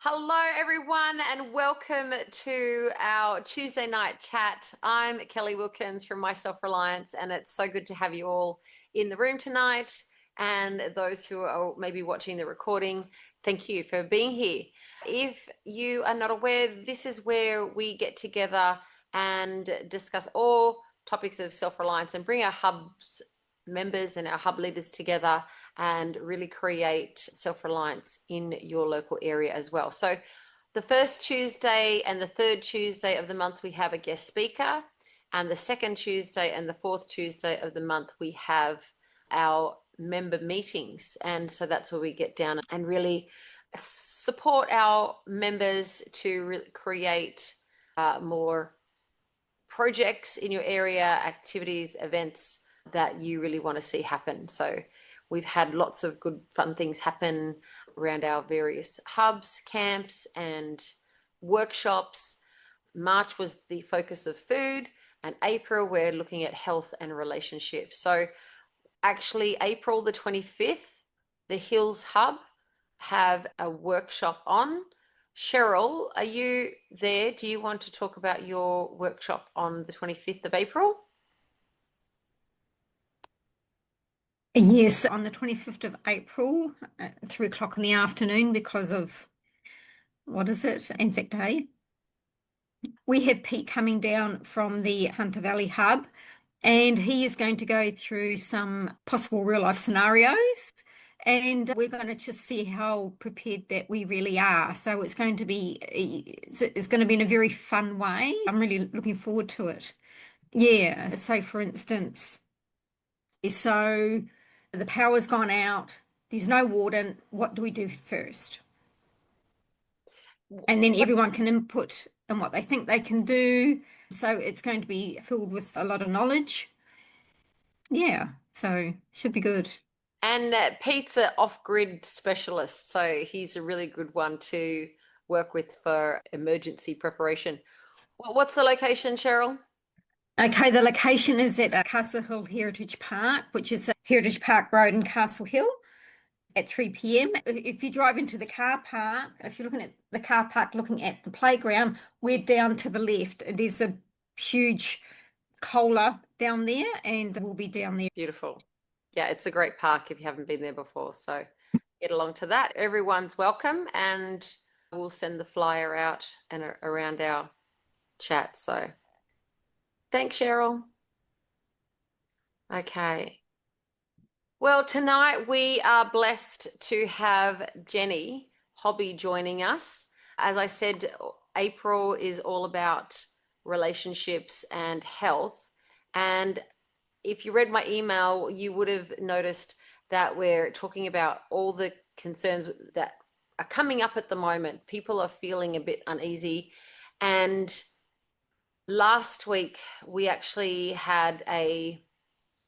Hello, everyone, and welcome to our Tuesday night chat. I'm Kelli Wilkins from My Self Reliance, and it's so good to have you all in the room tonight. And those who are maybe watching the recording, thank you for being here. If you are not aware, this is where we get together and discuss all topics of self reliance and bring our hubs members and our hub leaders together and really create self-reliance in your local area as well. So the first Tuesday and the third Tuesday of the month, we have a guest speaker. And the second Tuesday and the fourth Tuesday of the month, we have our member meetings. And so that's where we get down and really support our members to create more projects in your area, activities, events that you really want to see happen. So we've had lots of good fun things happen around our various hubs, camps, and workshops. March was the focus of food, and April we're looking at health and relationships. So actually April the 25th, the Hills Hub have a workshop on. Cheryl, are you there? Do you want to talk about your workshop on the 25th of April? Yes, on the 25th of April, at 3 o'clock in the afternoon, because of, what is it, Anzac Day. We have Pete coming down from the Hunter Valley Hub, and he is going to go through some possible real life scenarios, and we're going to just see how prepared that we really are. So it's going to be in a very fun way. I'm really looking forward to it. Yeah, so for instance, so the power's gone out, there's no water. What do we do first? And then everyone can input on what they think they can do. So it's going to be filled with a lot of knowledge. Yeah, so should be good. And Pete's an off-grid specialist, so he's a really good one to work with for emergency preparation. Well, what's the location, Cheryl? Okay, the location is at Castle Hill Heritage Park, which is Heritage Park Road in Castle Hill, at 3 p.m. If you drive into the car park, if you're looking at the car park looking at the playground, we're down to the left. There's a huge cola down there, and we'll be down there. Beautiful. Yeah, it's a great park if you haven't been there before. So get along to that. Everyone's welcome, and we'll send the flyer out and around our chat. So thanks, Cheryl. Okay. Well, tonight we are blessed to have Jenny Hobby joining us. As I said, April is all about relationships and health. And if you read my email, you would have noticed that we're talking about all the concerns that are coming up at the moment. People are feeling a bit uneasy. And last week, we actually had a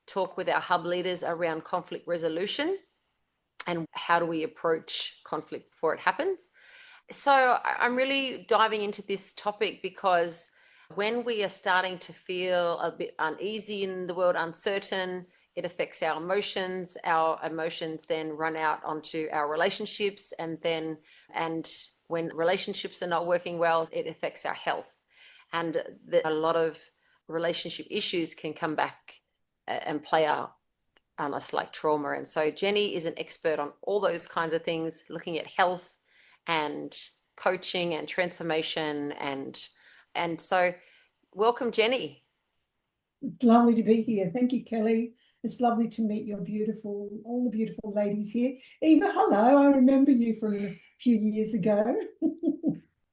talk with our hub leaders around conflict resolution and how do we approach conflict before it happens. So I'm really diving into this topic because when we are starting to feel a bit uneasy in the world, uncertain, it affects our emotions. Our emotions then run out onto our relationships, and when relationships are not working well, it affects our health. And a lot of relationship issues can come back and play out on us like trauma. And so Jenny is an expert on all those kinds of things, looking at health and coaching and transformation. And so welcome, Jenny. Lovely to be here. Thank you, Kelly. It's lovely to meet all the beautiful ladies here. Eva, hello. I remember you from a few years ago.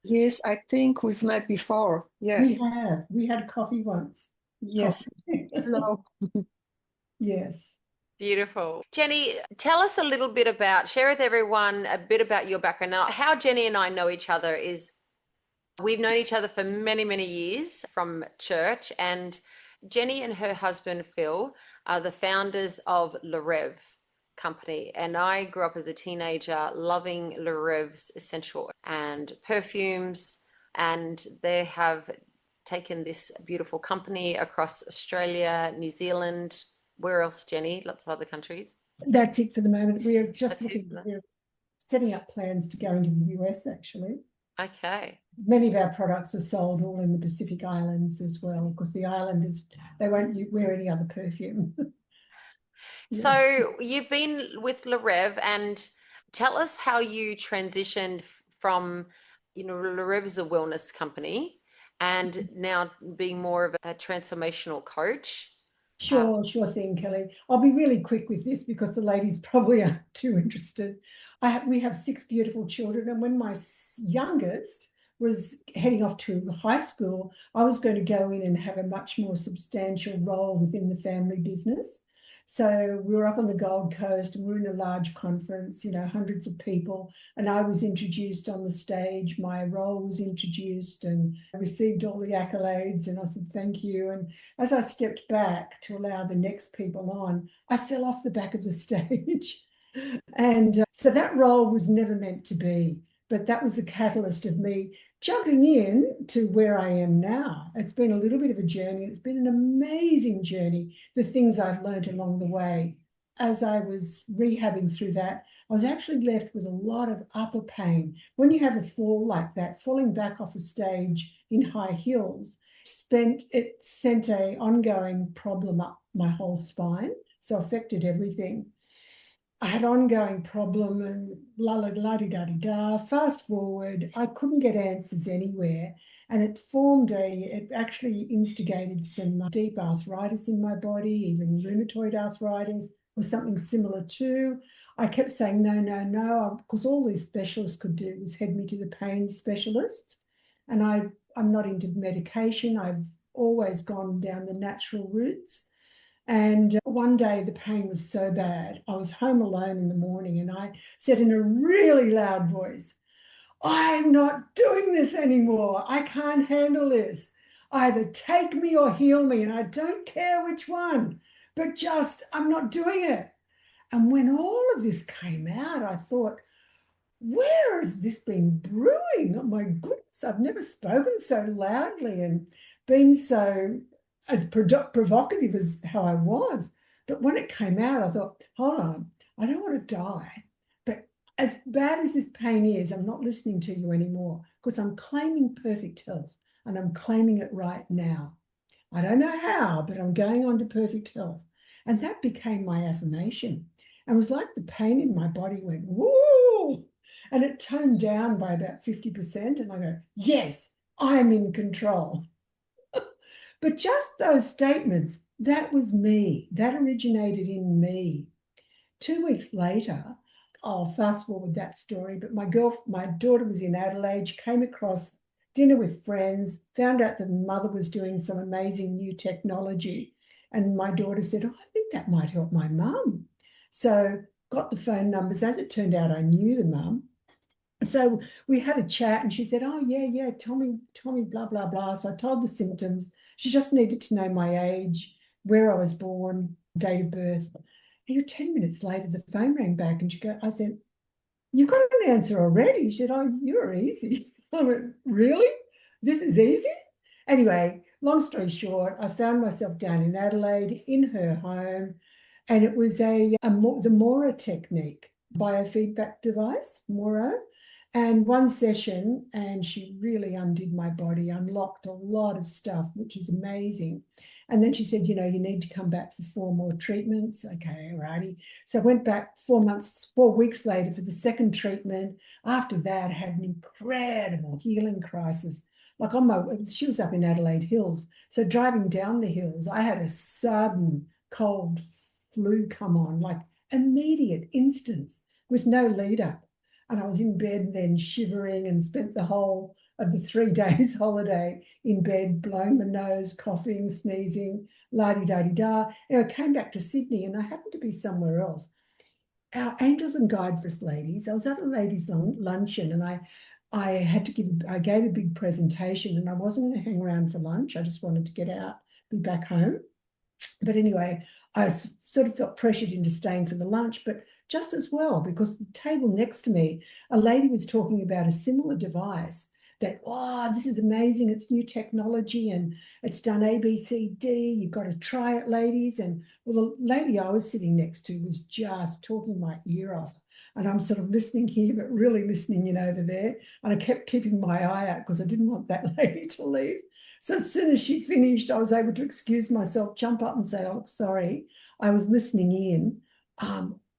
Yes, I think we've met before. Yeah. We have. We had coffee once. Yes. Coffee. Hello. Yes. Beautiful. Jenny, tell us a little bit share with everyone a bit about your background. Now, how Jenny and I know each other is we've known each other for many, many years from church, and Jenny and her husband, Phil, are the founders of Le Rev company. And I grew up as a teenager loving Le Rev's essential and perfumes, and they have taken this beautiful company across Australia, New Zealand. Where else, Jenny? Lots of other countries. That's it for the moment. We are just That's looking. setting up plans to go into the US, actually. Okay. Many of our products are sold all in the Pacific Islands as well, because the islanders, they won't wear any other perfume. So you've been with Le Rev, and tell us how you transitioned from, Le Rev is a wellness company and now being more of a transformational coach. Sure thing, Kelly. I'll be really quick with this because the ladies probably aren't too interested. We have 6 beautiful children, and when my youngest was heading off to high school, I was going to go in and have a much more substantial role within the family business. So we were up on the Gold Coast and we were in a large conference, hundreds of people, and I was introduced on the stage. My role was introduced and I received all the accolades, and I said, thank you. And as I stepped back to allow the next people on, I fell off the back of the stage. And so that role was never meant to be, but that was the catalyst of me jumping in to where I am now. It's been a little bit of a journey. It's been an amazing journey, the things I've learned along the way. As I was rehabbing through that, I was actually left with a lot of upper pain. When you have a fall like that, falling back off a stage in high heels, it sent an ongoing problem up my whole spine, so affected everything. I had ongoing problem and la-di-da-di-da. Fast forward, I couldn't get answers anywhere. And it actually instigated some deep arthritis in my body, even rheumatoid arthritis or something similar too. I kept saying, no, because all these specialists could do was head me to the pain specialists. And I'm not into medication. I've always gone down the natural routes. And one day the pain was so bad, I was home alone in the morning, and I said in a really loud voice, I'm not doing this anymore. I can't handle this. Either take me or heal me, and I don't care which one, but I'm not doing it. And when all of this came out, I thought, where has this been brewing? Oh my goodness, I've never spoken so loudly and been so as provocative as how I was. But when it came out, I thought, hold on, I don't want to die. But as bad as this pain is, I'm not listening to you anymore, because I'm claiming perfect health, and I'm claiming it right now. I don't know how, but I'm going on to perfect health. And that became my affirmation. And it was like the pain in my body went, woo! And it toned down by about 50%. And I go, yes, I'm in control. But just those statements, that was me. That originated in me. 2 weeks later, I'll fast forward that story, but my daughter was in Adelaide. She came across dinner with friends, found out that the mother was doing some amazing new technology. And my daughter said, I think that might help my mum. So got the phone numbers. As it turned out, I knew the mum. So we had a chat, and she said, oh, yeah, tell me, blah, blah, blah. So I told the symptoms. She just needed to know my age, where I was born, date of birth. And 10 minutes later, the phone rang back, and I said, you've got an answer already. She said, oh, you're easy. I went, really? This is easy? Anyway, long story short, I found myself down in Adelaide in her home, and it was the Mora technique, biofeedback device, Mora. And one session, and she really undid my body, unlocked a lot of stuff, which is amazing. And then she said, you need to come back for 4 more treatments. Okay, righty. So I went back 4 weeks later for the second treatment. After that, I had an incredible healing crisis. Like she was up in Adelaide Hills. So driving down the hills, I had a sudden cold flu come on, like immediate instance with no lead up. And I was in bed then shivering, and spent the whole of the 3 days holiday in bed, blowing my nose, coughing, sneezing, la-di-da-di-da. And I came back to Sydney, and I happened to be somewhere else. Our Angels and Guides ladies, I was at a ladies' luncheon, and I gave a big presentation, and I wasn't going to hang around for lunch. I just wanted to get out, be back home. But anyway, I sort of felt pressured into staying for the lunch, but just as well, because the table next to me, a lady was talking about a similar device that, this is amazing. It's new technology, and it's done A, B, C, D. You've got to try it, ladies. And well, the lady I was sitting next to was just talking my ear off. And I'm sort of listening here, but really listening in over there. And I kept keeping my eye out because I didn't want that lady to leave. So as soon as she finished, I was able to excuse myself, jump up and say, oh, sorry, I was listening in.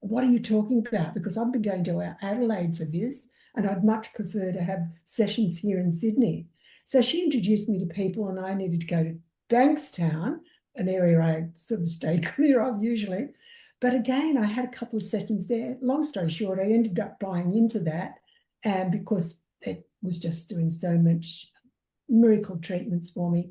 What are you talking about? Because I've been going to Adelaide for this, and I'd much prefer to have sessions here in Sydney. So she introduced me to people, and I needed to go to Bankstown, an area I sort of stay clear of usually. But again, I had a couple of sessions there. Long story short, I ended up buying into that, and because it was just doing so much miracle treatments for me.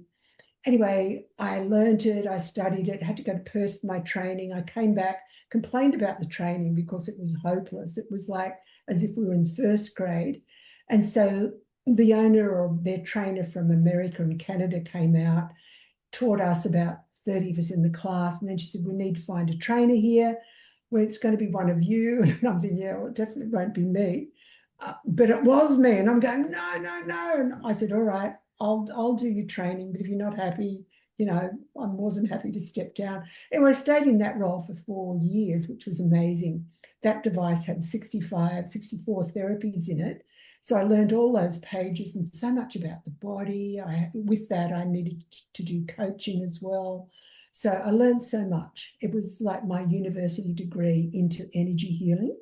Anyway, I learned it, I studied it, had to go to Perth for my training. I came back, complained about the training because it was hopeless. It was like as if we were in first grade. And so the owner or their trainer from America and Canada came out, taught us about 30 of us in the class. And then she said, we need to find a trainer here. Well, it's going to be one of you. And I'm thinking, yeah, well, it definitely won't be me. But it was me. And I'm going, no, no, no. And I said, all right, I'll do your training, but if you're not happy, you know, I'm more than happy to step down. Anyway, I stayed in that role for 4 years, which was amazing. That device had 64 therapies in it. So I learned all those pages and so much about the body. With that, I needed to do coaching as well. So I learned so much. It was like my university degree into energy healing,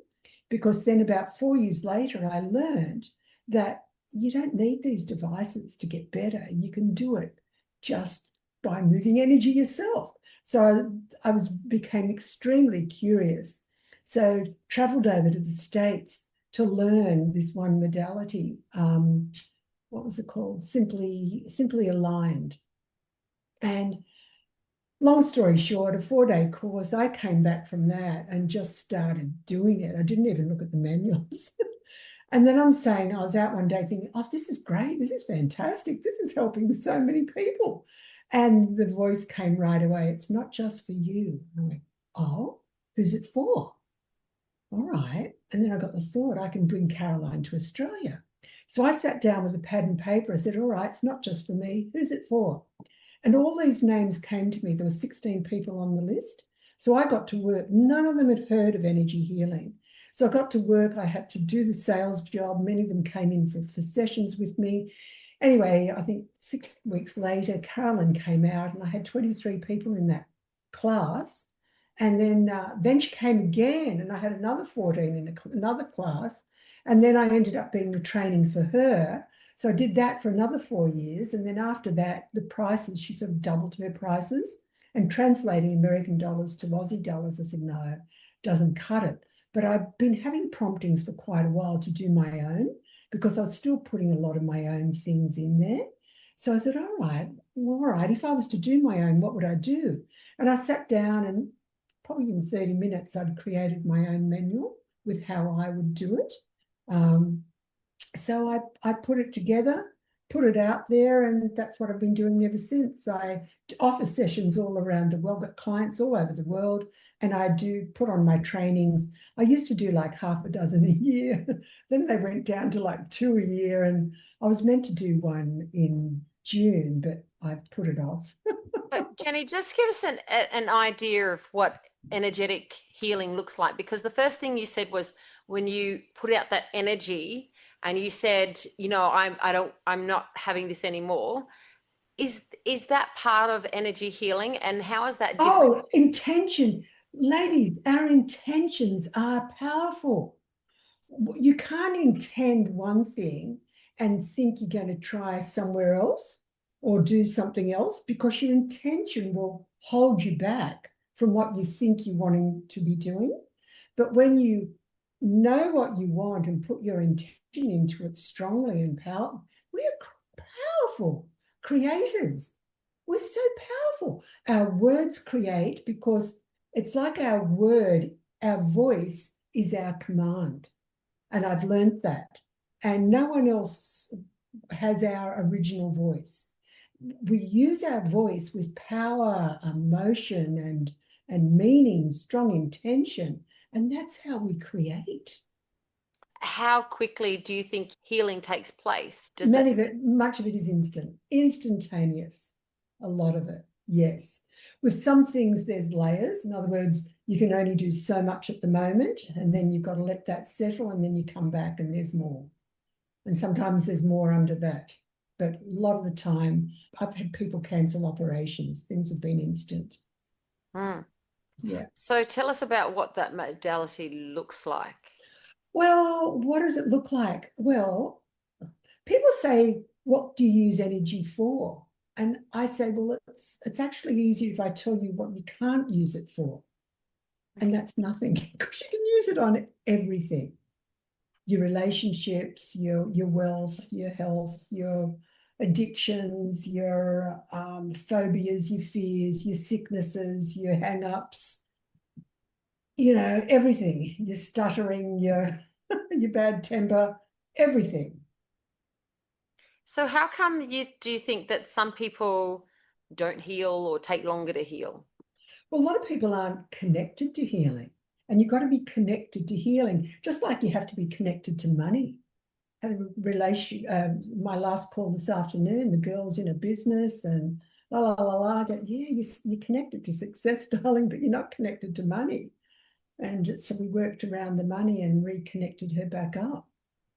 because then about 4 years later, I learned that you don't need these devices to get better. You can do it just by moving energy yourself. So I became extremely curious. So traveled over to the States to learn this one modality. What was it called? Simply Aligned. And long story short, a 4-day course, I came back from that and just started doing it. I didn't even look at the manuals. And then I'm saying, I was out one day thinking, oh, this is great. This is fantastic. This is helping so many people. And the voice came right away. It's not just for you. And I went, oh, who's it for? All right. And then I got the thought, I can bring Caroline to Australia. So I sat down with a pad and paper. I said, all right, it's not just for me. Who's it for? And all these names came to me. There were 16 people on the list. So I got to work. None of them had heard of energy healing. So I got to work. I had to do the sales job. Many of them came in for sessions with me. Anyway, I think 6 weeks later, Carolyn came out and I had 23 people in that class. And then she came again and I had another 14 in another class. And then I ended up being the training for her. So I did that for another 4 years. And then after that, the prices, she sort of doubled her prices. And translating American dollars to Aussie dollars, I said, no, doesn't cut it. But I've been having promptings for quite a while to do my own, because I was still putting a lot of my own things in there. So I said, all right, if I was to do my own, what would I do? And I sat down and probably in 30 minutes, I'd created my own manual with how I would do it. So I put it together, put it out there, and that's what I've been doing ever since. I offer sessions all around the world, got clients all over the world, and I do put on my trainings. I used to do like half a dozen a year. Then they went down to like 2 a year, and I was meant to do one in June, but I've put it off. But Jenny, just give us an idea of what energetic healing looks like, because the first thing you said was when you put out that energy and you said, you know, I'm not having this anymore. Is that part of energy healing, and how is that different? Oh, intention. Ladies, our intentions are powerful. You can't intend one thing and think you're going to try somewhere else or do something else, because your intention will hold you back from what you think you're wanting to be doing. But when you know what you want and put your intention into it strongly and powerful, we are powerful creators. We're so powerful. Our words create, because it's like our voice is our command. And I've learned that. And no one else has our original voice. We use our voice with power, emotion, and meaning, strong intention. And that's how we create. How quickly do you think healing takes place? Much of it is instantaneous. A lot of it, yes. With some things, there's layers. In other words, you can only do so much at the moment, and then you've got to let that settle, and then you come back and there's more. And sometimes there's more under that. But a lot of the time, I've had people cancel operations. Things have been instant. Mm. Yeah. So tell us about what that modality looks like. Well, what does it look like? Well, people say, what do you use energy for? And I say, well, it's actually easier if I tell you what you can't use it for. And that's nothing, because you can use it on everything. Your relationships, your wealth, your health, your addictions, your phobias, your fears, your sicknesses, your hang-ups, everything, your stuttering, your bad temper, everything. So how come do you think that some people don't heal or take longer to heal? Well, a lot of people aren't connected to healing, and you've got to be connected to healing, just like you have to be connected to money. I had a relation, my last call this afternoon, the girl's in a business and la la la la. I go, yeah, you're connected to success, darling, but you're not connected to money. And so we worked around the money and reconnected her back up.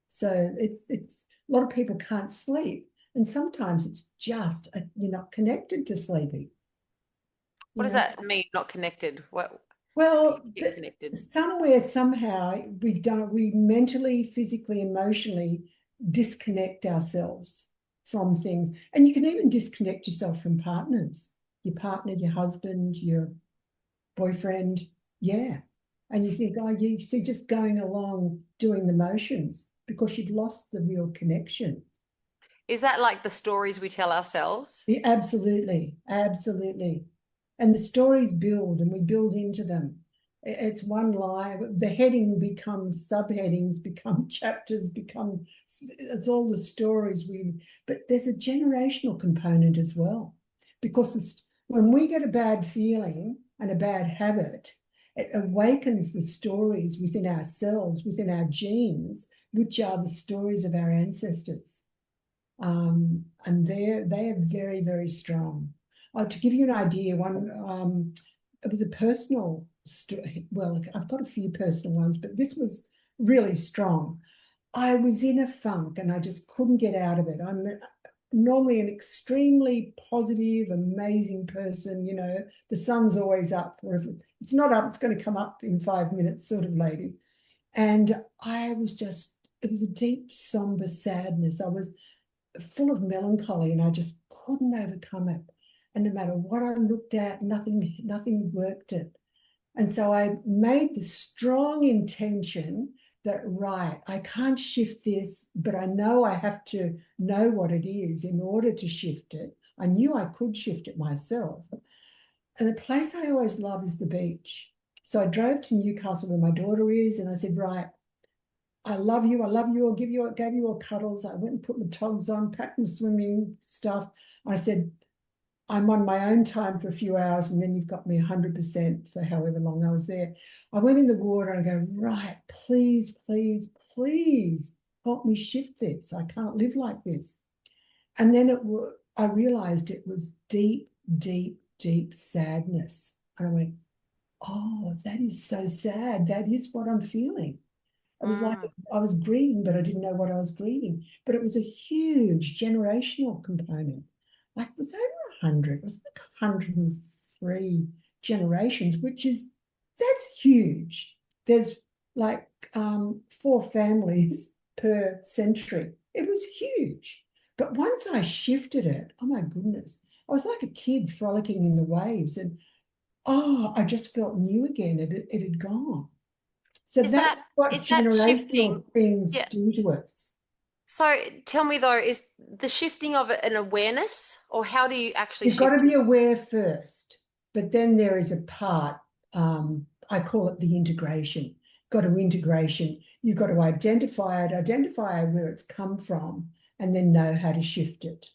So it's a lot of people can't sleep, and sometimes it's just you're not connected to sleeping. What does that mean, not connected? Well, get connected? somewhere, somehow, we mentally, physically, emotionally disconnect ourselves from things. And you can even disconnect yourself from partners, your partner, your husband, your boyfriend. Yeah. And you think, oh, you see, just going along doing the motions because you've lost the real connection. Is that like the stories we tell ourselves? Yeah, absolutely. Absolutely. And the stories build and we build into them. It's one line. The heading becomes subheadings, become chapters, it's all the stories but there's a generational component as well. Because when we get a bad feeling and a bad habit, it awakens the stories within ourselves, within our genes, which are the stories of our ancestors. And they are very, very strong. To give you an idea, it was a personal story. Well, I've got a few personal ones, but this was really strong. I was in a funk and I just couldn't get out of it. I'm normally an extremely positive, amazing person. The sun's always up. Or if it's not up, it's going to come up in 5 minutes, sort of lady. And it was a deep, somber sadness. I was full of melancholy and I just couldn't overcome it. And no matter what I looked at, nothing worked it. And so I made the strong intention that, right, I can't shift this, but I know I have to know what it is in order to shift it. I knew I could shift it myself. And the place I always love is the beach. So I drove to Newcastle where my daughter is, and I said, right, I love you. I gave you all cuddles. I went and put my togs on, packed my swimming stuff. I said, I'm on my own time for a few hours, and then you've got me 100% for however long I was there. I went in the water and I go, right, please, please, please help me shift this. I can't live like this. And then I realized it was deep, deep, deep sadness. And I went, oh, that is so sad. That is what I'm feeling. It was like I was grieving, but I didn't know what I was grieving. But it was a huge generational component. Like it was over 100. It was like 103 generations, that's huge. There's like 4 families per century. It was huge. But once I shifted it, oh my goodness, I was like a kid frolicking in the waves, and I just felt new again. It had gone. So that's what generational things do to us. So tell me though, is the shifting of it an awareness, or how do you actually You've shift? got to be aware first, but then there is a part, I call it the integration. You've got to identify where it's come from, and then know how to shift it.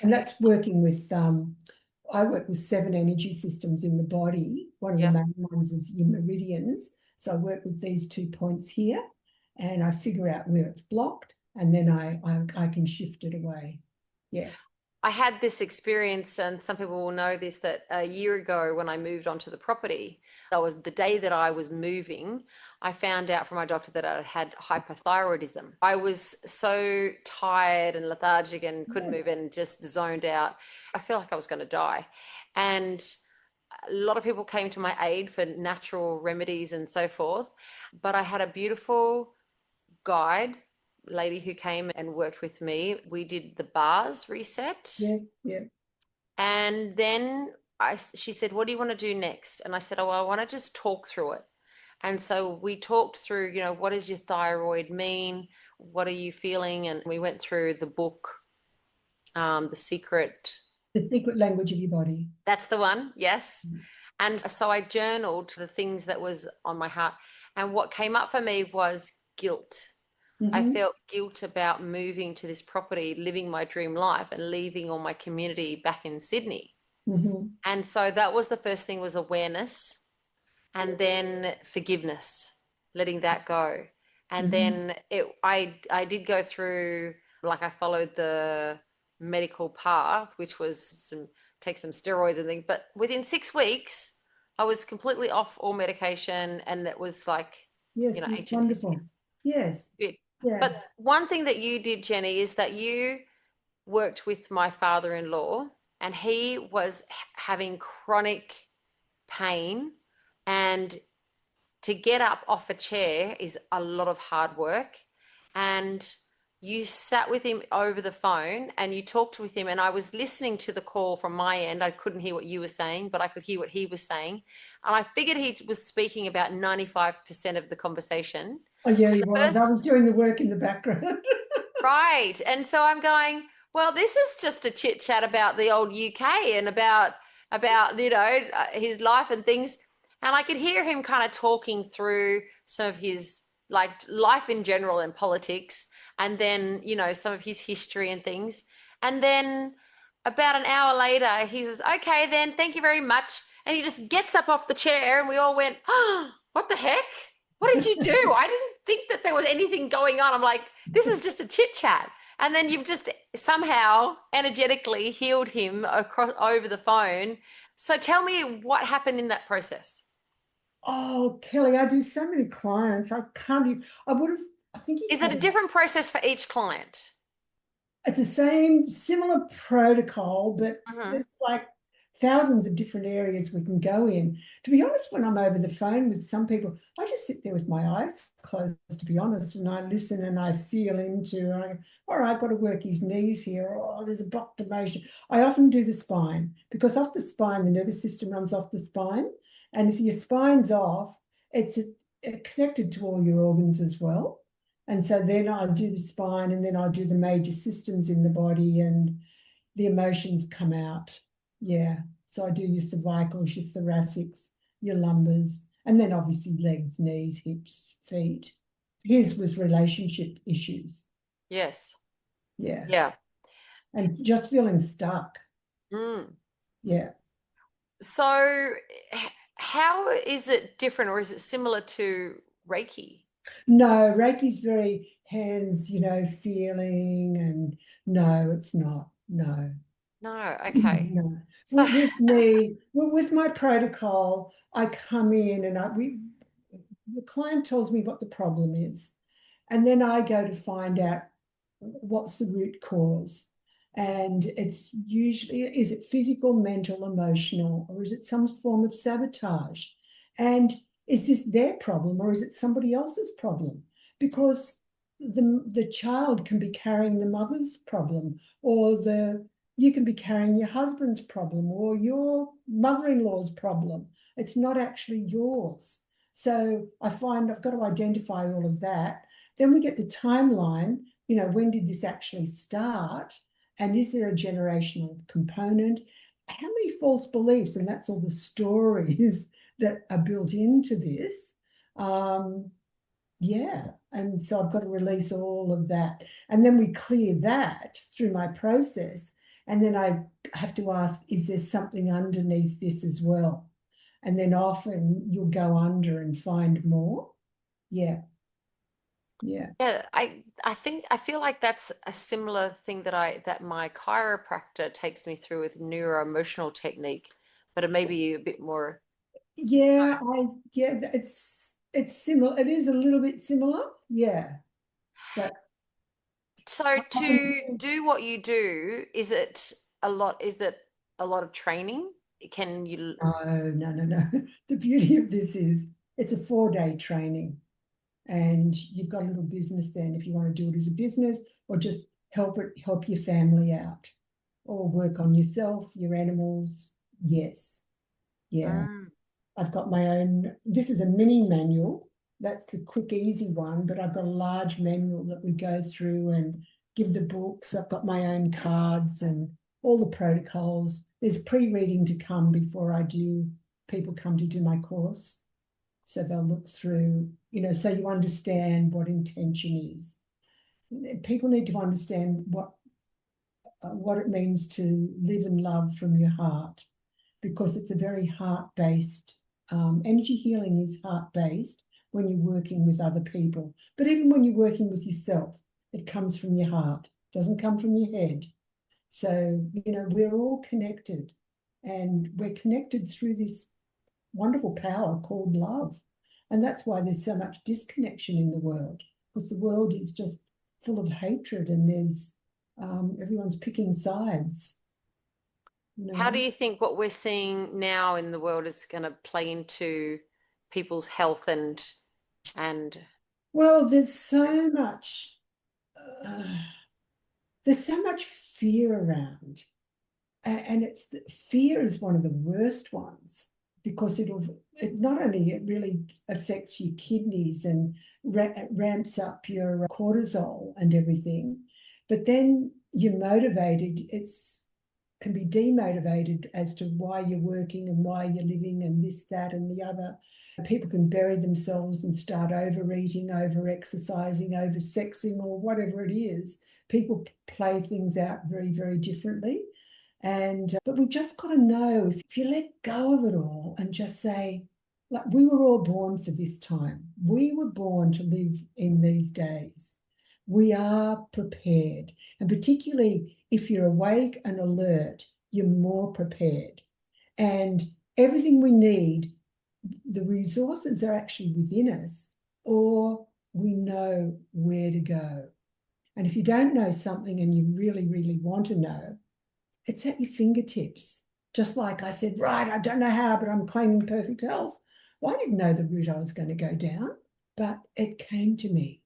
And that's working with, I work with 7 energy systems in the body. One of the main ones is your meridians. So I work with these 2 points here, and I figure out where it's blocked, and then I can shift it away. Yeah. I had this experience, and some people will know this, that a year ago when I moved onto the property, that was the day that I was moving, I found out from my doctor that I had hypothyroidism. I was so tired and lethargic and couldn't move Yes. and just zoned out. I feel like I was going to die. And a lot of people came to my aid for natural remedies and so forth. But I had a beautiful guide lady who came and worked with me. We did the bars reset. Yeah, yeah. And then she said, "What do you want to do next?" And I said, "Oh, well, I want to just talk through it." And so we talked through, what does your thyroid mean? What are you feeling? And we went through the book, The Secret. The secret language of your body. That's the one, yes. And so I journaled the things that was on my heart. And what came up for me was guilt. I Mm-hmm. felt guilt about moving to this property, living my dream life, and leaving all my community back in Sydney. Mm-hmm. And so that was the first thing, was awareness, and then forgiveness, letting that go. And Mm-hmm. then I did go through, like, I followed the medical path, which was take some steroids and things. But within 6 weeks, I was completely off all medication, and it was like, Yes, it's ancient history. wonderful. Yes. Good. Yeah. But one thing that you did, Jenny, is that you worked with my father-in-law, and he was having chronic pain, and to get up off a chair is a lot of hard work. And you sat with him over the phone and you talked with him, and I was listening to the call from my end. I couldn't hear what you were saying, but I could hear what he was saying, and I figured he was speaking about 95% of the conversation. Oh, yeah, And he the was. I was first doing the work in the background. Right. And so I'm going, well, this is just a chit chat about the old UK and about his life and things. And I could hear him kind of talking through some of his, like, life in general and politics, and then, some of his history and things. And then about an hour later, he says, "Okay, then, thank you very much." And he just gets up off the chair, and we all went, "Oh, what the heck? What did you do?" I didn't think that there was anything going on. I'm like, this is just a chit chat. And then you've just somehow energetically healed him across over the phone. So tell me what happened in that process. Oh, Kelly, I do so many clients. I can't even, I would have, I think he Is it a had, different process for each client? it's the same, similar protocol, but Mm-hmm. it's like thousands of different areas we can go in. To be honest, when I'm over the phone with some people, I just sit there with my eyes closed, to be honest, and I listen and I feel into, I go, all right, I've got to work his knees here. Oh, there's a blocked emotion. I often do the spine because off the spine, the nervous system runs off the spine. And if your spine's off, it's connected to all your organs as well. And so then I do the spine, and then I do the major systems in the body, and the emotions come out. Yeah. So I do your cervicals, your thoracics, your lumbars, and then obviously legs, knees, hips, feet. His was relationship issues. Yes. Yeah. Yeah. And just feeling stuck. Mm. Yeah. So how is it different, or is it similar to Reiki? No, Reiki's very hands, feeling, and no, it's not. No. No. Okay. No. So With me, with my protocol, I come in and the client tells me what the problem is. And then I go to find out what's the root cause. And it's usually, is it physical, mental, emotional, or is it some form of sabotage? And is this their problem or is it somebody else's problem? Because the child can be carrying the mother's problem, or you can be carrying your husband's problem or your mother-in-law's problem. It's not actually yours. So I find I've got to identify all of that. Then we get the timeline, when did this actually start? And is there a generational component? How many false beliefs? And that's all the stories that are built into this. Yeah. And so I've got to release all of that. And then we clear that through my process. And then I have to ask, is there something underneath this as well? And then often you'll go under and find more. Yeah. Yeah. Yeah, I feel like that's a similar thing that my chiropractor takes me through with neuro-emotional technique, but it may be a bit more. Yeah, it's similar. It is a little bit similar. Yeah. But So I can to do. do what you do, is it a lot of training? Can you, Oh, no, no, no. The beauty of this is it's a 4-day training, and you've got a little business then if you want to do it as a business, or just help your family out, or work on yourself, your animals. Yes. Yeah. mm, I've got my own, this is a mini manual. That's the quick, easy one, but I've got a large manual that we go through and give the books. I've got my own cards and all the protocols. There's pre-reading to come before people come to do my course. So they'll look through, so you understand what intention is. People need to understand what it means to live and love from your heart, because it's a very heart-based, energy healing is heart-based when you're working with other people. But even when you're working with yourself, it comes from your heart, it doesn't come from your head. So, we're all connected, and we're connected through this wonderful power called love. And that's why there's so much disconnection in the world, because the world is just full of hatred, and everyone's picking sides, you how know. do you think what we're seeing now in the world is going to play into people's health and Well, uh, there's so much fear around, and fear is one of the worst ones, because it not only it really affects your kidneys and ramps up your cortisol and everything, but then you're motivated. It's can be demotivated as to why you're working and why you're living and this, that, and the other. People can bury themselves and start overeating, over exercising, over sexing, or whatever it is. People play things out very, very differently. But we've just got to know, if you let go of it all and just say, like, we were all born for this time. We were born to live in these days. We are prepared. And particularly if you're awake and alert, you're more prepared. And everything we need, the resources are actually within us, or we know where to go. And if you don't know something and you really, really want to know, it's at your fingertips. Just like I said, right, I don't know how, but I'm claiming perfect health. Well, I didn't know the route I was going to go down, but it came to me.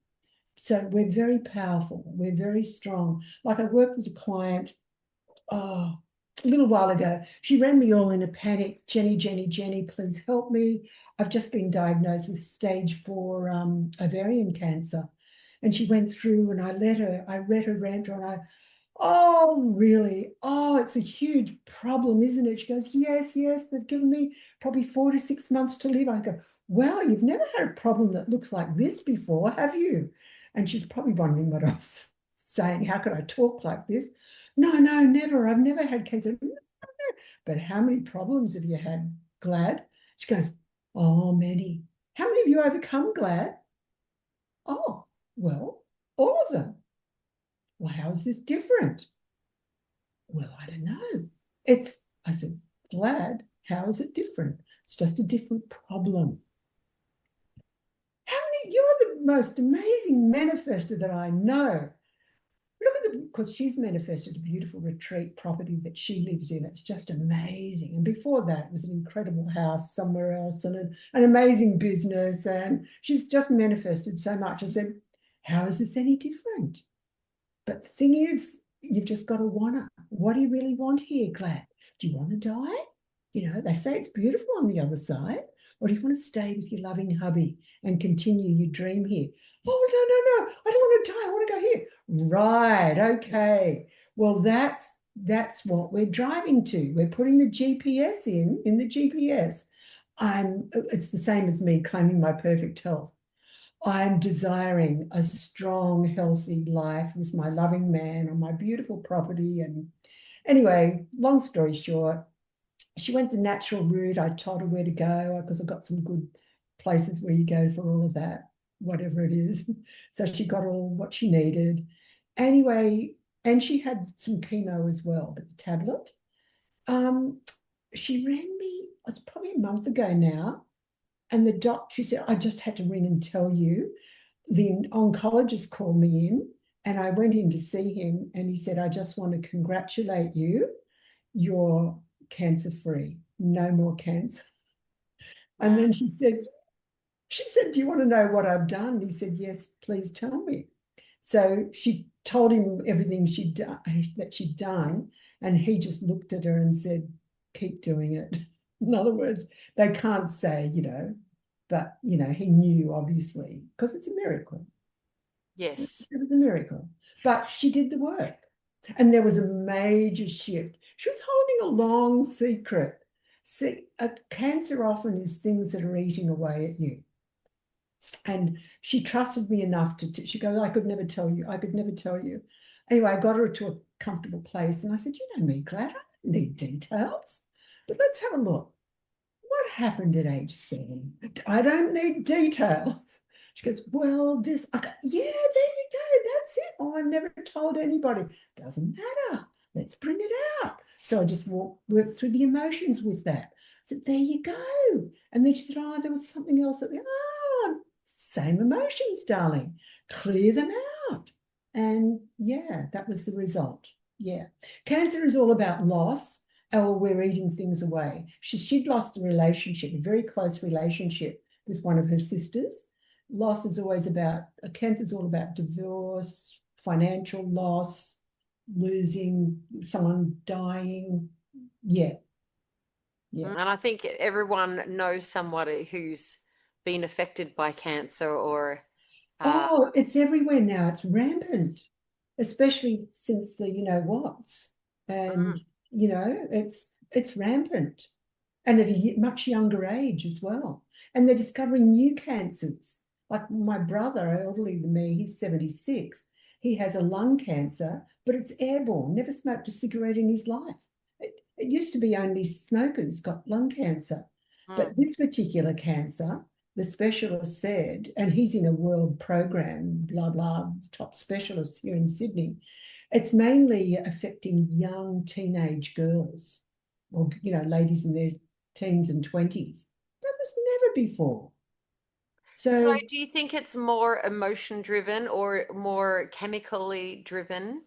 So we're very powerful. We're very strong. Like, I worked with a client, a little while ago. She rang me all in a panic. Jenny, Jenny, Jenny, please help me. I've just been diagnosed with stage 4 ovarian cancer. And she went through, and I read her rant, and oh, really? Oh, it's a huge problem, isn't it? She goes, yes, yes, they've given me probably 4 to 6 months to live. I go, wow, you've never had a problem that looks like this before, have you? And she's probably wondering what I was saying. How could I talk like this? No, no, never. I've never had cancer. But how many problems have you had, Glad? She goes, oh, many. How many have you overcome, Glad? Oh, well, all of them. Well, how is this different? Well, I don't know. I said, Glad, how is it different? It's just a different problem. You're the most amazing manifester that I know. Look at because she's manifested a beautiful retreat property that she lives in. It's just amazing. And before that, it was an incredible house somewhere else, and an amazing business. And she's just manifested so much. I said, how is this any different? But the thing is, you've just got to want it. What do you really want here, Glad? Do you want to die? They say it's beautiful on the other side. Or do you want to stay with your loving hubby and continue your dream here? Oh, no, no, no. I don't want to die. I want to go here. Right. Okay. Well, that's what we're driving to. We're putting the GPS in the GPS. It's the same as me claiming my perfect health. I'm desiring a strong, healthy life with my loving man on my beautiful property. And anyway, long story short, she went the natural route. I told her where to go because I've got some good places where you go for all of that. whatever it is. So she got all what she needed. Anyway, and she had some chemo as well, but the tablet. She rang me, it's probably a month ago now, and she said, I just had to ring and tell you. The oncologist called me in, and I went in to see him, and he said, I just want to congratulate you. You're cancer-free, no more cancer. And then she said, do you want to know what I've done? He said, yes, please tell me. So she told him everything that she'd done, and he just looked at her and said, keep doing it. In other words, they can't say, but, he knew, obviously, because it's a miracle. Yes. It was a miracle. But she did the work. And there was a major shift. She was holding a long secret. See, a cancer often is things that are eating away at you. And she trusted me enough she goes, I could never tell you. I could never tell you. Anyway, I got her to a comfortable place. And I said, you know me, Glad, I don't need details. But let's have a look. What happened at age 7? I don't need details. She goes, well, this, I go, yeah, there you go. That's it. Oh, I've never told anybody. Doesn't matter. Let's bring it out. So I just worked through the emotions with that. I said, there you go. And then she said, oh, there was something else at the, same emotions, darling. Clear them out. And yeah, that was the result. Yeah. Cancer is all about loss. Oh, we're eating things away. She'd lost a relationship, a very close relationship with one of her sisters. Loss is always about, cancer is all about divorce, financial loss, losing, someone dying. Yeah. Yeah. And I think everyone knows somebody who's been affected by cancer or Oh, it's everywhere now. It's rampant, especially since the whats. And it's rampant, and at a much younger age as well. And they're discovering new cancers. Like my brother, elderly than me, he's 76. He has a lung cancer, but it's airborne. Never smoked a cigarette in his life. It used to be only smokers got lung cancer, but this particular cancer, the specialist said, and he's in a world program, blah, blah, top specialist here in Sydney, it's mainly affecting young teenage girls or, ladies in their teens and 20s. That was never before. So do you think it's more emotion driven or more chemically driven?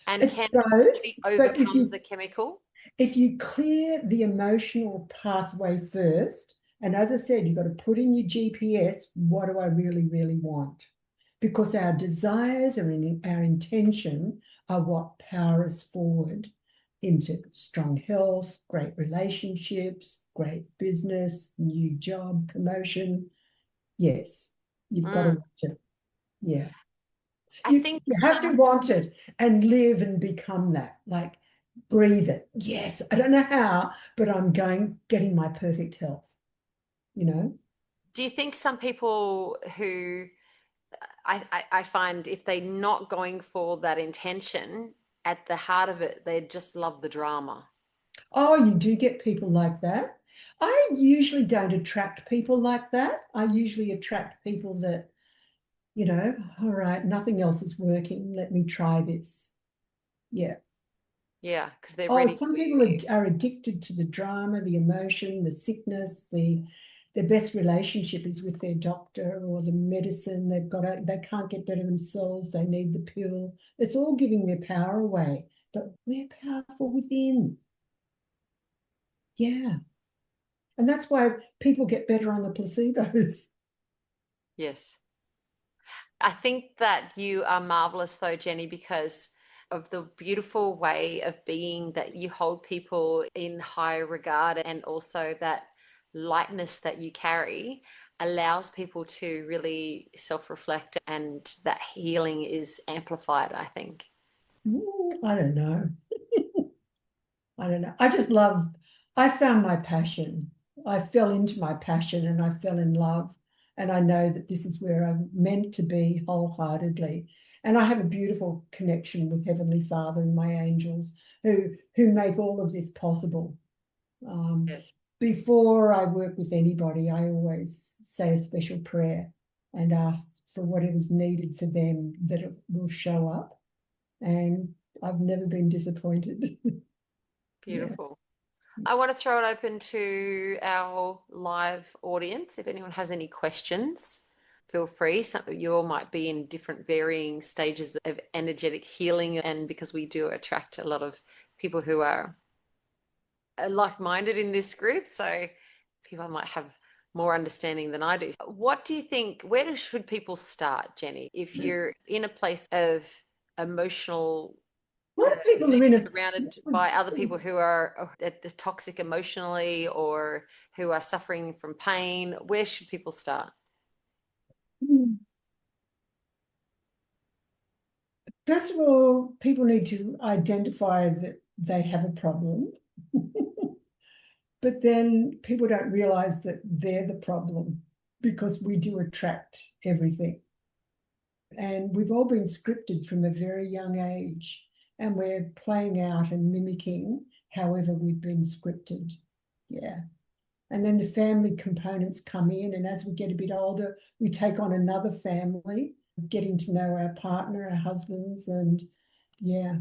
And can both, overcome the chemical? If you clear the emotional pathway first, and as I said, you've got to put in your GPS, what do I really, really want? Because our desires and our intention are what power us forward into strong health, great relationships, great business, new job, promotion. Yes, you've got to want it. Yeah. You have to want it and live and become that. Like, breathe it. Yes, I don't know how, but I'm getting my perfect health, Do you think some people who I find if they're not going for that intention, at the heart of it, they just love the drama? Oh, you do get people like that. I usually don't attract people like that. I usually attract people that, all right, nothing else is working. Let me try this. Yeah. Yeah, because they're ready. Some people are addicted to the drama, the emotion, the sickness, their best relationship is with their doctor or the medicine. They can't get better themselves. They need the pill. It's all giving their power away. But we're powerful within. Yeah. And that's why people get better on the placebos. Yes. I think that you are marvelous though, Jenny, because of the beautiful way of being that you hold people in high regard, and also that lightness that you carry allows people to really self-reflect, and that healing is amplified, I think. Ooh, I don't know. I don't know. I found my passion. I fell into my passion and I fell in love. And I know that this is where I'm meant to be wholeheartedly. And I have a beautiful connection with Heavenly Father and my angels who make all of this possible. Yes. Before I work with anybody, I always say a special prayer and ask for whatever's needed for them, that it will show up. And I've never been disappointed. Beautiful. I want to throw it open to our live audience. If anyone has any questions, feel free. Some you all might be in different varying stages of energetic healing, and because we do attract a lot of people who are like-minded in this group, so people might have more understanding than I do. What do you think, should people start, Jenny, if you're in a place of emotional, A lot of people are maybe in surrounded by other people who are toxic emotionally or who are suffering from pain? Where should people start? First of all, people need to identify that they have a problem. But then people don't realize that they're the problem, because we do attract everything. And we've all been scripted from a very young age, and we're playing out and mimicking however we've been scripted. Yeah. And then the family components come in, and as we get a bit older, we take on another family, getting to know our partner, our husbands, and yeah.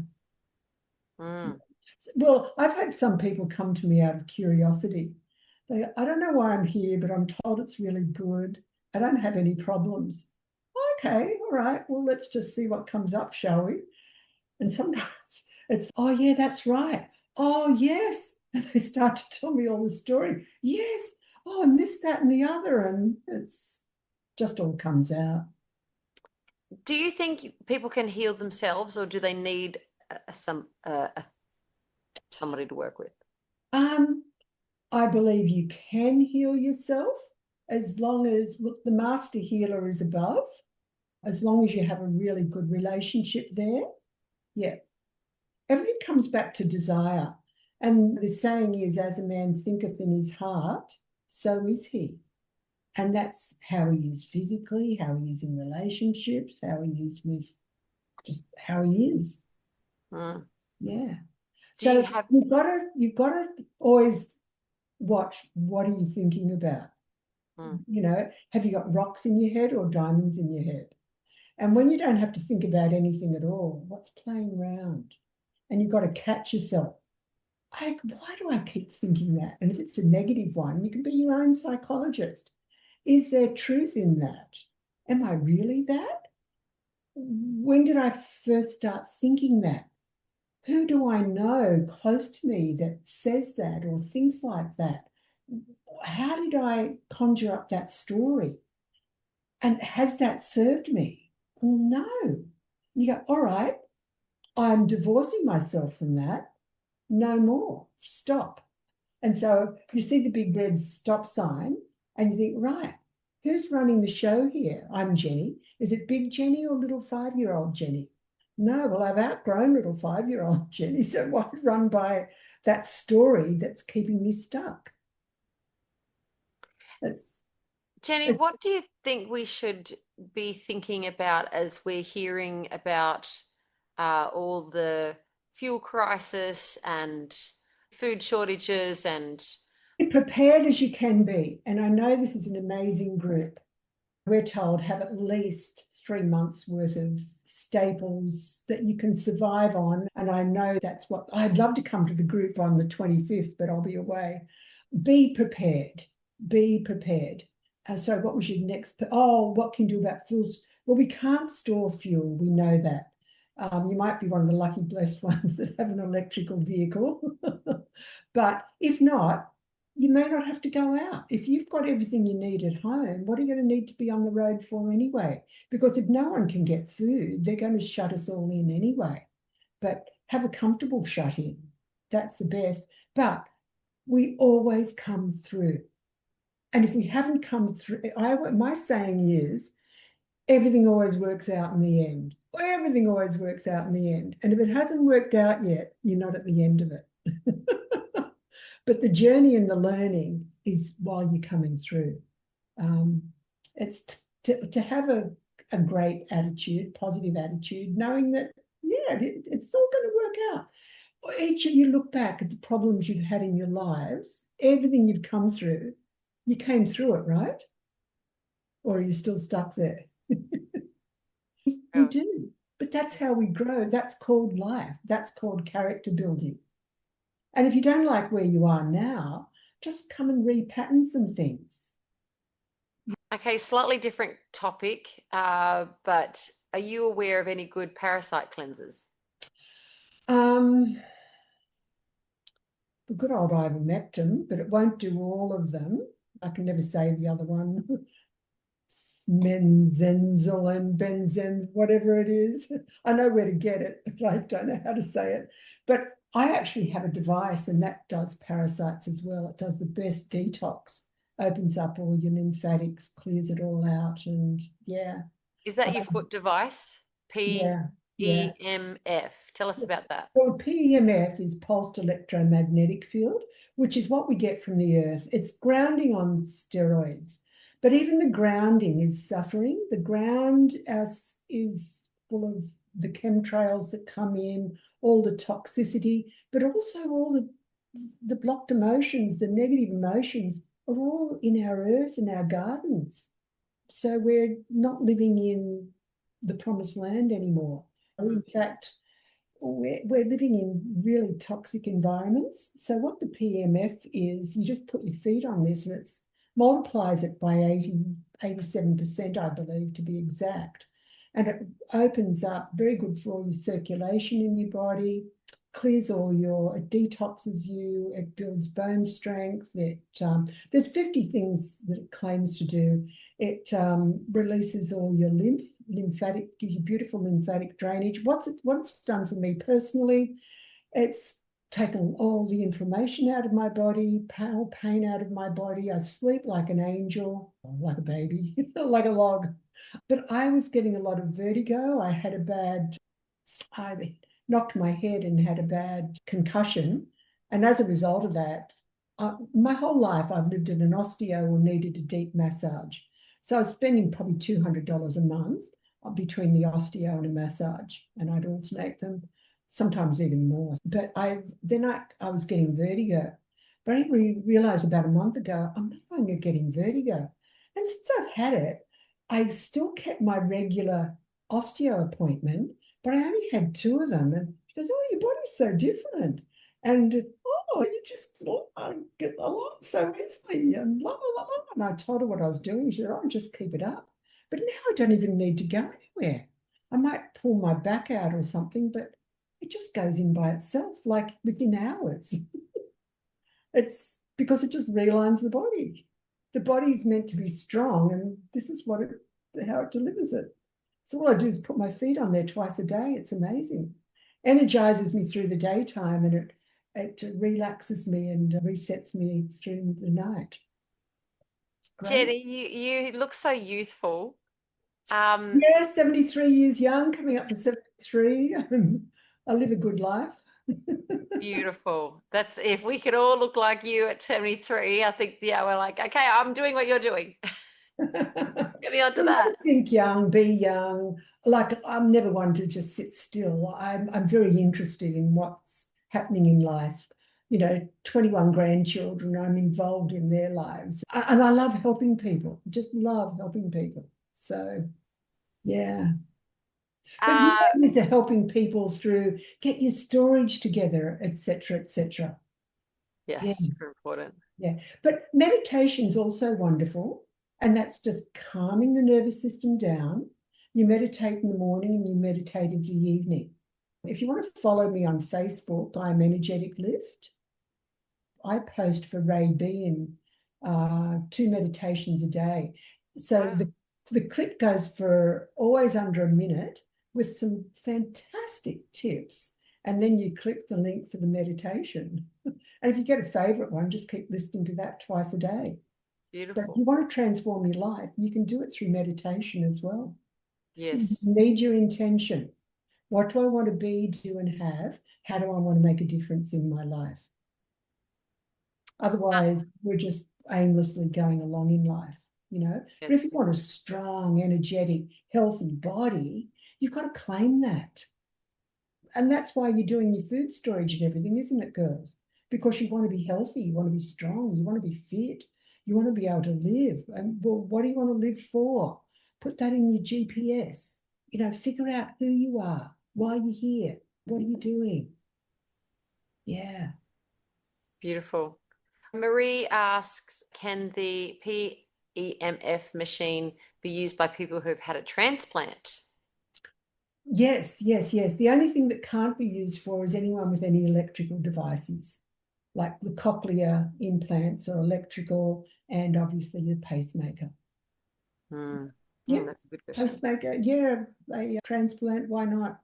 Well, I've had some people come to me out of curiosity. I don't know why I'm here, but I'm told it's really good. I don't have any problems. Okay, all right, well, let's just see what comes up, shall we? And sometimes it's, oh, yeah, that's right. Oh, yes. And they start to tell me all the story. Yes. Oh, and this, that, and the other. And it's just all comes out. Do you think people can heal themselves, or do they need somebody to work with? I believe you can heal yourself, as long as, look, the master healer is above, as long as you have a really good relationship there. Yeah. Everything comes back to desire. And the saying is, as a man thinketh in his heart, so is he. And that's how he is physically, how he is in relationships, how he is with just how he is. Yeah. So you've got to always watch, what are you thinking about? You know, have you got rocks in your head or diamonds in your head? And when you don't have to think about anything at all, what's playing around? And you've got to catch yourself. Why do I keep thinking that? And if it's a negative one, you can be your own psychologist. Is there truth in that? Am I really that? When did I first start thinking that? Who do I know close to me that says that or thinks like that? How did I conjure up that story? And has that served me? Well, no. You go, all right, I'm divorcing myself from that. No more. Stop. And so you see the big red stop sign and you think, right, who's running the show here? I'm Jenny. Is it big Jenny or little 5-year-old Jenny? No, well, I've outgrown little 5-year-old Jenny, so why run by that story that's keeping me stuck? Jenny, what do you think we should be thinking about as we're hearing about all the fuel crisis and food shortages and... Be prepared as you can be. And I know this is an amazing group. We're told have at least 3 months worth of staples that you can survive on. And I know that's what I'd love to come to the group on the 25th, but I'll be away. Be prepared. Be prepared. So what was your next? Oh, what can you do about fuels? Well, we can't store fuel. We know that. You might be one of the lucky blessed ones that have an electrical vehicle. But if not, you may not have to go out. If you've got everything you need at home, what are you going to need to be on the road for anyway? Because if no one can get food, they're going to shut us all in anyway. But have a comfortable shut in. That's the best. But we always come through. And if we haven't come through, my saying is, everything always works out in the end. Everything always works out in the end. And if it hasn't worked out yet, you're not at the end of it. But the journey and the learning is while you're coming through. It's to have a great attitude, positive attitude, knowing that, yeah, it's all going to work out. Each of you look back at the problems you've had in your lives, everything you've come through, you came through it, right? Or are you still stuck there? We gosh. do. But that's how we grow. That's called life. That's called character building. And if you don't like where you are now, just come and repattern some things. Okay, slightly different topic, but are you aware of any good parasite cleansers? The good old ivermectin, but it won't do all of them. I can never say the other one. Menzenzel, benzen, whatever it is. I know where to get it, but I don't know how to say it. But I actually have a device and that does parasites as well. It does the best detox, opens up all your lymphatics, clears it all out, and yeah. Is that your foot device? Yeah, yeah. PEMF. Tell us about that. Well, PEMF is pulsed electromagnetic field, which is what we get from the earth. It's grounding on steroids. But even the grounding is suffering. The ground is full of the chemtrails that come in, all the toxicity, but also all the blocked emotions, the negative emotions are all in our earth, in our gardens. So we're not living in the promised land anymore. In fact, we're living in really toxic environments. So what the PMF is, you just put your feet on this and it multiplies it by 87%, I believe, to be exact. And it opens up, very good for all your circulation in your body, clears it detoxes you, it builds bone strength. There's 50 things that it claims to do. It releases all your lymphatic, gives you beautiful lymphatic drainage. What it's done for me personally, it's taken all the inflammation out of my body, pain out of my body. I sleep like an angel, like a baby, like a log. But I was getting a lot of vertigo. I knocked my head and had a bad concussion. And as a result of that, my whole life I've lived in an osteo or needed a deep massage. So I was spending probably $200 a month between the osteo and a massage, and I'd alternate them, sometimes even more. But I was getting vertigo. But I realized about a month ago, I'm no longer getting vertigo. And since I've had it, I still kept my regular osteo appointment, but I only had two of them. And she goes, "Oh, your body's so different." And you just get along so easily, and blah, blah, blah. And I told her what I was doing. She said, "Oh, just keep it up." But now I don't even need to go anywhere. I might pull my back out or something, but it just goes in by itself, like within hours. It's because it just realigns the body. The body's meant to be strong, and this is how it delivers it. So all I do is put my feet on there twice a day. It's amazing. Energizes me through the daytime, and it relaxes me and resets me through the night. Great. Jenny, you look so youthful. Yeah, 73 years young, coming up to 73. I live a good life. Beautiful. That's if we could all look like you at 73, I think, yeah, we're like, okay, I'm doing what you're doing. Get me onto that. Think young, be young. Like I'm never one to just sit still. I'm very interested in what's happening in life. 21 grandchildren, I'm involved in their lives. And I love helping people, just love helping people. So, yeah. But these are helping people through get your storage together, etc., etc. Yes, Yeah. super important. Yeah. But meditation's also wonderful. And that's just calming the nervous system down. You meditate in the morning and you meditate in the evening. If you want to follow me on Facebook, I'm Energetic Lift. I post for Ray B and 2 meditations a day. So Wow. the clip goes for always under a minute with some fantastic tips. And then you click the link for the meditation. And if you get a favorite one, just keep listening to that twice a day. Beautiful. But if you want to transform your life, you can do it through meditation as well. Yes. You need your intention. What do I want to be, do, and have? How do I want to make a difference in my life? Otherwise, we're just aimlessly going along in life, Yes. But if you want a strong, energetic, healthy body, you've got to claim that. And that's why you're doing your food storage and everything, isn't it, girls? Because you want to be healthy, you want to be strong, you want to be fit, you want to be able to live. And well, what do you want to live for? Put that in your GPS. figure out who you are, why you're here, what are you doing? Yeah. Beautiful. Marie asks, can the PEMF machine be used by people who've had a transplant? Yes, yes, yes. The only thing that can't be used for is anyone with any electrical devices, like the cochlear implants or electrical, and obviously the pacemaker. Yeah, That's a good question. pacemaker. Yeah, a transplant. Why not?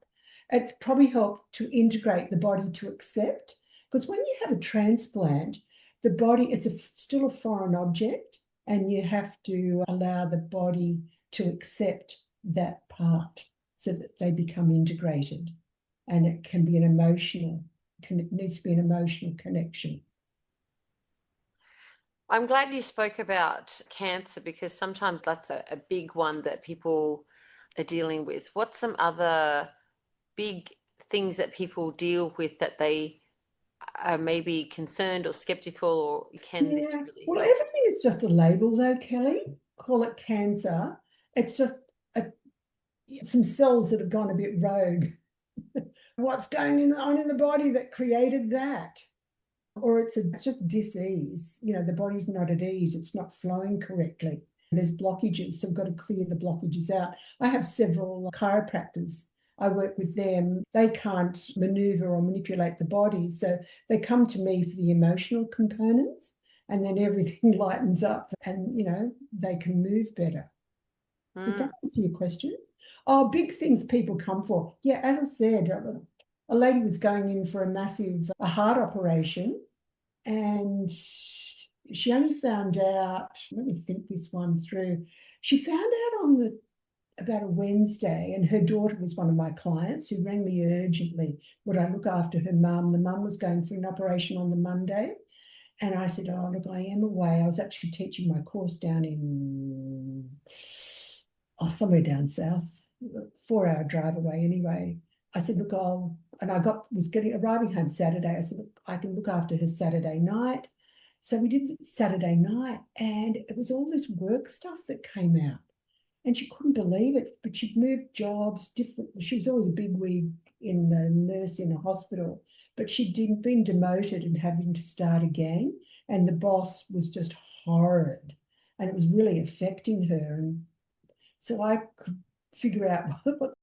It probably helped to integrate the body to accept, because when you have a transplant, the body, it's still a foreign object, and you have to allow the body to accept that part so that they become integrated. And it can be it needs to be an emotional connection. I'm glad you spoke about cancer, because sometimes that's a big one that people are dealing with. What's some other big things that people deal with that they are maybe concerned or skeptical, or can this really Well, help? everything is just a label though, Kelly. Call it cancer. It's just some cells that have gone a bit rogue. What's going on in the body that created that? Or it's just dis-ease. The body's not at ease. It's not flowing correctly. There's blockages, so we've got to clear the blockages out. I have several chiropractors. I work with them. They can't maneuver or manipulate the body, so they come to me for the emotional components, and then everything lightens up and, they can move better. Did that answer your question? Oh, big things people come for. Yeah, as I said, a lady was going in for a massive heart operation, and she only found out, let me think this one through. She found out about a Wednesday, and her daughter was one of my clients who rang me urgently. Would I look after her mum? The mum was going for an operation on the Monday. And I said, oh, look, I am away. I was actually teaching my course down in, somewhere down south, 4-hour drive away anyway. I said, look, was arriving home Saturday. I said, look, I can look after her Saturday night. So we did Saturday night, and it was all this work stuff that came out. And she couldn't believe it, but she'd moved jobs, she was always a bigwig in the nurse in a hospital, but she'd been demoted and having to start again. And the boss was just horrid, and it was really affecting her. And so I could figure out what